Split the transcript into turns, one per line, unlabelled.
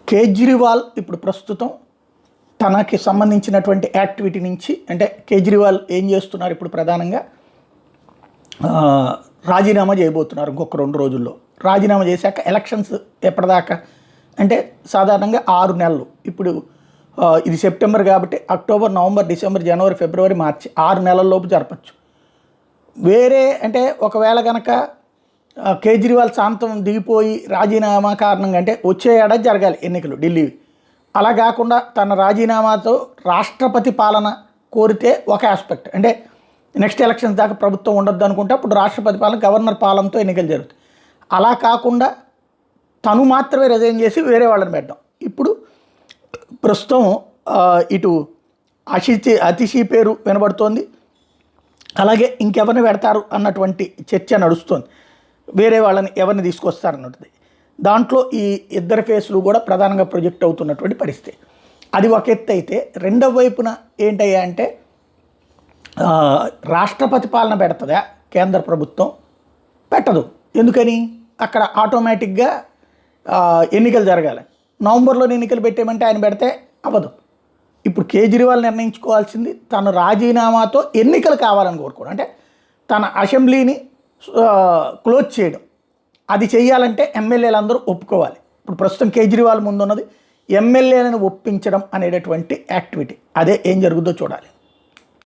కేజ్రీవాల్ ఇప్పుడు ప్రస్తుతం తనకి సంబంధించినటువంటి యాక్టివిటీ నుంచి, అంటే కేజ్రీవాల్ ఏం చేస్తున్నారు ఇప్పుడు ప్రధానంగా రాజీనామా చేయబోతున్నారు ఇంకొక 2 రోజుల్లో. రాజీనామా చేశాక ఎలక్షన్స్ ఎప్పటిదాకా అంటే సాధారణంగా 6 నెలలు. ఇప్పుడు ఇది సెప్టెంబర్ కాబట్టి అక్టోబర్, నవంబర్, డిసెంబర్, జనవరి, ఫిబ్రవరి, మార్చి 6 నెలల్లోపు జరపచ్చు. వేరే అంటే ఒకవేళ కనుక కేజ్రీవాల్ శాంతం దిగిపోయి రాజీనామా కారణంగా, అంటే వచ్చే ఏడాది జరగాలి ఎన్నికలు ఢిల్లీ, అలా కాకుండా తన రాజీనామాతో రాష్ట్రపతి పాలన కోరితే ఒక ఆస్పెక్ట్, అంటే నెక్స్ట్ ఎలక్షన్స్ దాకా ప్రభుత్వం ఉండొద్దు అనుకుంటే అప్పుడు రాష్ట్రపతి పాలన, గవర్నర్ పాలనతో ఎన్నికలు జరుగుతాయి. అలా కాకుండా తను మాత్రమే రిజైన్ చేసి వేరే వాళ్ళని పెట్టడం. ఇప్పుడు ప్రస్తుతం ఇటు అతిషి పేరు వినబడుతోంది, అలాగే ఇంకెవరిని పెడతారు అన్నటువంటి చర్చ నడుస్తోంది. వేరే వాళ్ళని ఎవరిని తీసుకొస్తారన్నది, దాంట్లో ఈ ఇద్దరు ఫేస్లు కూడా ప్రధానంగా ప్రొజెక్ట్ అవుతున్నటువంటి పరిస్థితి. అది ఒక ఎత్తు అయితే, రెండవ వైపున ఏంటయ్యా అంటే రాష్ట్రపతి పాలన పెడుతుందా కేంద్ర ప్రభుత్వం? పెట్టదు. ఎందుకని? అక్కడ ఆటోమేటిక్గా ఎన్నికలు జరగాలి. నవంబర్లో ఎన్నికలు పెట్టేయమంటే ఆయన పెడితే అవ్వదు. ఇప్పుడు కేజ్రీవాల్ నిర్ణయించుకోవాల్సింది తను రాజీనామాతో ఎన్నికలు కావాలని కోరుకోవడం, అంటే తన అసెంబ్లీని క్లోజ్ చేయడం. అది చేయాలంటే ఎమ్మెల్యేలు అందరూ ఒప్పుకోవాలి. ఇప్పుడు ప్రస్తుతం కేజ్రీవాల్ ముందున్నది ఎమ్మెల్యేలను ఒప్పించడం అనేటటువంటి యాక్టివిటీ. అదే ఏం జరుగుతుందో చూడాలి.